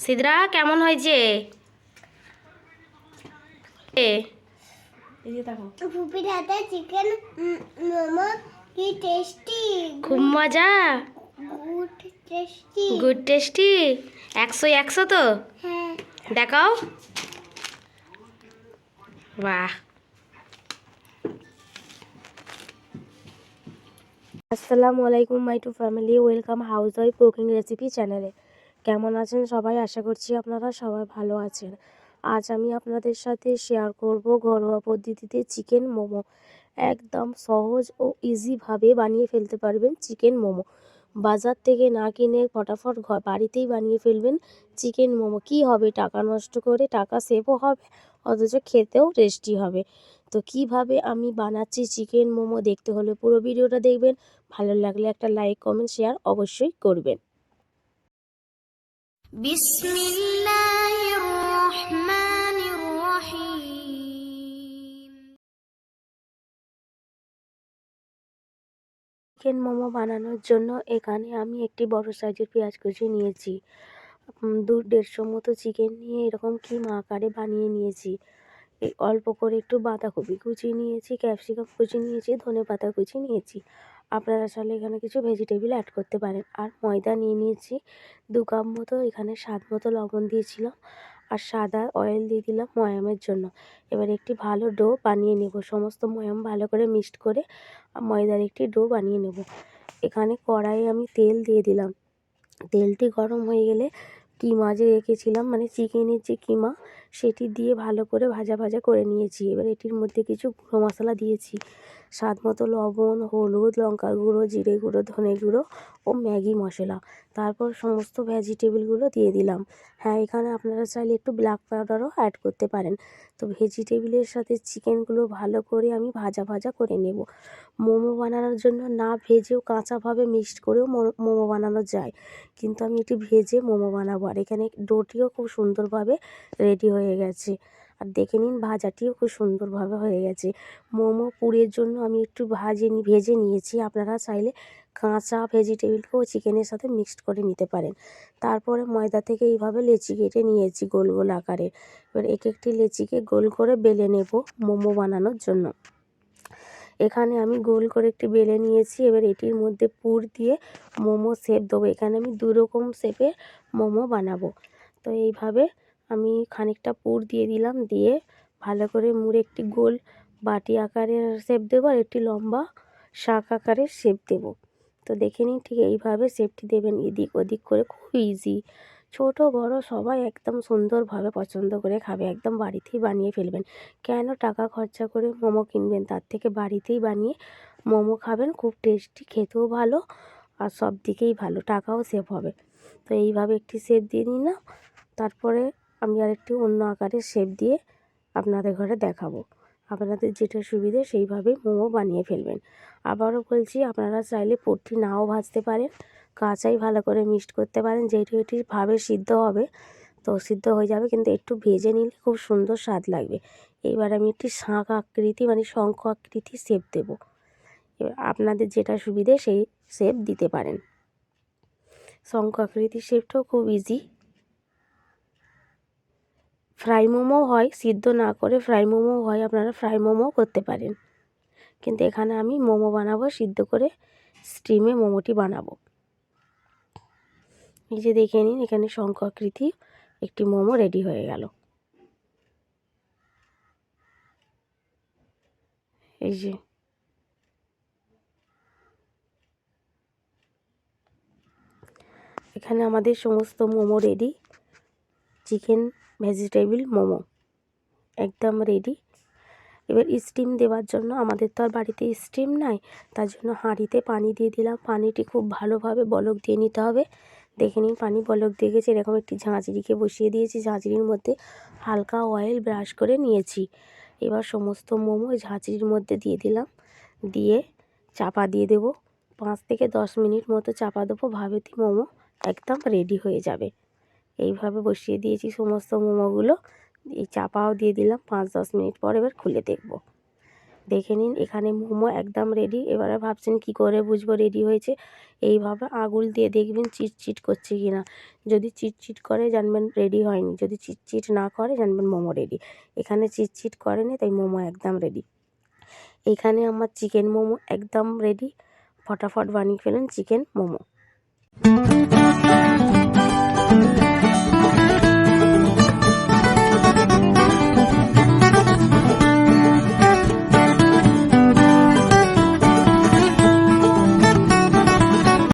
সিদ্রা কেমন হয়েছে? ফুপির হাতে চিকেন মোমো কি টেস্টি, খুব মজা, গুড টেস্টি। Good tasty. 100 তো হ্যাঁ, দেখাও। বাহ, আসসালামু আলাইকুম my to family, welcome housewife cooking recipe চ্যানেলে। কেমন আছেন সবাই? আশা করছি আপনারা সবাই ভালো আছেন। আজ আমি আপনাদের সাথে শেয়ার করব ঘরোয়া পদ্ধতিতে চিকেন মোমো। একদম সহজ ও ইজিভাবে বানিয়ে ফেলতে পারবেন চিকেন মোমো। বাজার থেকে না কিনে ফটাফট বাড়িতেই বানিয়ে ফেলবেন চিকেন মোমো। কি হবে, টাকা নষ্ট করে টাকা সেভও হবে, অথচ খেতেও টেস্টি হবে। তো কিভাবে আমি বানাচ্ছি চিকেন মোমো দেখতে হলে পুরো ভিডিওটা দেখবেন। ভালো লাগলে একটা লাইক কমেন্ট শেয়ার অবশ্যই করবেন। বিসমিল্লাহির রহমানির রহিম। চিকেন মোমো বানানোর জন্য এখানে আমি একটি বড় সাইজের পেঁয়াজ কুচি নিয়েছি। 150 মতো চিকেন নিয়ে এরকম কিমা আকারে বানিয়ে নিয়েছি। অল্প করে একটু বাঁধাকপি কুচি নিয়েছি, ক্যাপসিকাম কুচি নিয়েছি, ধনেপাতা কুচি নিয়েছি। আপনারা চাইলে এখানে কিছু ভেজিটেবল অ্যাড করতে পারেন। আর ময়দা নিয়ে নিয়েছি 2 কাপ মতো। এখানে স্বাদ মতো লবণ দিয়েছিলাম আর সাদা অয়েল দিয়ে দিলাম ময়ামের জন্য। এবার একটি ভালো ডো বানিয়ে নেব। সমস্ত ময়াম ভালো করে মিক্সড করে ময়দার একটি ডো বানিয়ে নেব। এখানে কড়াইয়ে আমি তেল দিয়ে দিলাম। তেলটি গরম হয়ে গেলে কিমা যে রেখেছিলাম, মানে চিকেনের যে কিমা, সেটি দিয়ে ভালো করে ভাজা ভাজা করে নিয়েছি। এবার এটির মধ্যে কিছু গুঁড়ো মশলা দিয়েছি, স্বাদ মতো লবণ, হলুদ, লঙ্কার গুঁড়ো, জিরে গুঁড়ো, ধনে গুঁড়ো ও ম্যাগি মশলা। তারপর সমস্ত ভেজিটেবলগুলো দিয়ে দিলাম। হ্যাঁ, এখানে আপনারা চাইলে একটু ব্ল্যাক পাউডারও অ্যাড করতে পারেন। তো ভেজিটেবলের সাথে চিকেনগুলো ভালো করে আমি ভাজা ভাজা করে নেব। মোমো বানানোর জন্য না ভেজেও কাঁচাভাবে মিক্সড করেও মোমো বানানো যায়, কিন্তু আমি এটি ভেজে মোমো বানাবো। আর এখানে ডোটিও খুব সুন্দরভাবে রেডি হয়ে গেছে। আর দেখে নিন ভাজাটিও খুব সুন্দরভাবে হয়ে গেছে। মোমো পুরের জন্য আমি একটু ভেজে নিয়েছি। আপনারা চাইলে কাঁচা ভেজিটেবলকেও চিকেনের সাথে মিক্সড করে নিতে পারেন। তারপরে ময়দা থেকে এইভাবে লেচি কেটে নিয়েছি গোল গোল আকারে। এবার এক একটি লেচিকে গোল করে বেলে নেব মোমো বানানোর জন্য। এখানে আমি গোল করে একটি বেলে নিয়েছি। এবার এটির মধ্যে পুর দিয়ে মোমো শেপ দেবো। এখানে আমি 2 রকম শেপে মোমো বানাবো। তো এইভাবে আমি খানিকটা পুর দিয়ে দিলাম, দিয়ে ভালো করে মুড়ে একটি গোল বাটি আকারের শেপ দেবো আর একটি লম্বা শাক আকারের শেপ দেবো। তো দেখে নিন, ঠিক এইভাবে শেপটি দেবেন, এদিক ওদিক করে। খুব ইজি, ছোট বড় সবাই একদম সুন্দরভাবে পছন্দ করে খাবে। একদম বাড়িতেই বানিয়ে ফেলবেন। কেন টাকা খরচা করে মোমো কিনবেন, তার থেকে বাড়িতেই বানিয়ে মোমো খাবেন। খুব টেস্টি, খেতেও ভালো আর সব দিকেই ভালো, টাকাও সেভ হবে। তো এইভাবে একটি শেপ দিয়ে নিলাম। তারপরে আমি আরেকটি অন্য আকারের শেপ দিয়ে আপনাদের ঘরে দেখাবো। আপনাদের যেটা সুবিধে সেইভাবেই মোমো বানিয়ে ফেলবেন। আবারও বলছি, আপনারা চাইলে পুরটি নাও ভাজতে পারেন, কাঁচাই ভালো করে মিক্সড করতে পারেন। যেহেতু এটি ভাবে সিদ্ধ হবে, তো সিদ্ধ হয়ে যাবে, কিন্তু একটু ভেজে নিলে খুব সুন্দর স্বাদ লাগবে। এইবার আমি একটি শাঁখ আকৃতি, মানে শঙ্খ আকৃতি শেপ দেব। এবার আপনাদের যেটা সুবিধে সেই শেপ দিতে পারেন। শঙ্খ আকৃতি শেপটাও খুব ইজি। ফ্রাই মোমো হয়, সিদ্ধ না করে ফ্রাই মোমো হয়, আপনারা ফ্রাই মোমো করতে পারেন। কিন্তু এখানে আমি মোমো বানাবো, সিদ্ধ করে স্টিমে মোমোটি বানাবো। এই যে দেখে নিন, এখানে শঙ্খ আকৃতি একটি মোমো রেডি হয়ে গেল। এই যে এখানে আমাদের সমস্ত momo ready. Chicken vegetable momo একদম রেডি। এবার স্টিম দেওয়ার জন্য, আমাদের তো আর বাড়িতে স্টিম নাই, তার জন্য হাঁড়িতে পানি দিয়ে দিলাম। পানিটি খুব ভালোভাবে বলক দিয়ে নিতে হবে। দেখে নিন, পানি বলক দিয়ে গেছে। এরকম একটি ঝাঁঝরিকে বসিয়ে দিয়েছি, ঝাঁঝরির মধ্যে হালকা অয়েল ব্রাশ করে নিয়েছি। এবার সমস্ত মোমো ঝাঁঝরির মধ্যে দিয়ে দিলাম, দিয়ে চাপা দিয়ে দেবো। 5 থেকে 10 মিনিট মতো চাপা দেবো, ভাবেতি মোমো একদম রেডি হয়ে যাবে। এইভাবে বসিয়ে দিয়েছি সমস্ত মোমোগুলো। এই চাপাও দিয়ে দিলাম। 5-10 মিনিট পর এবার খুলে দেখব। দেখে নিন এখানে মোমো একদম রেডি। এবারে ভাবছেন কি করে বুঝবো রেডি হয়েছে? এইভাবে আঙুল দিয়ে দেখবেন চিটচিট করছে কিনা। যদি চিটচিট করে জানবেন রেডি হয়নি, যদি চিটচিট না করে জানবেন মোমো রেডি। এখানে চিটচিট করেনি তাই মোমো একদম রেডি। এখানে আমার চিকেন মোমো একদম রেডি। ফটাফট বানিয়ে ফেলুন চিকেন মোমো।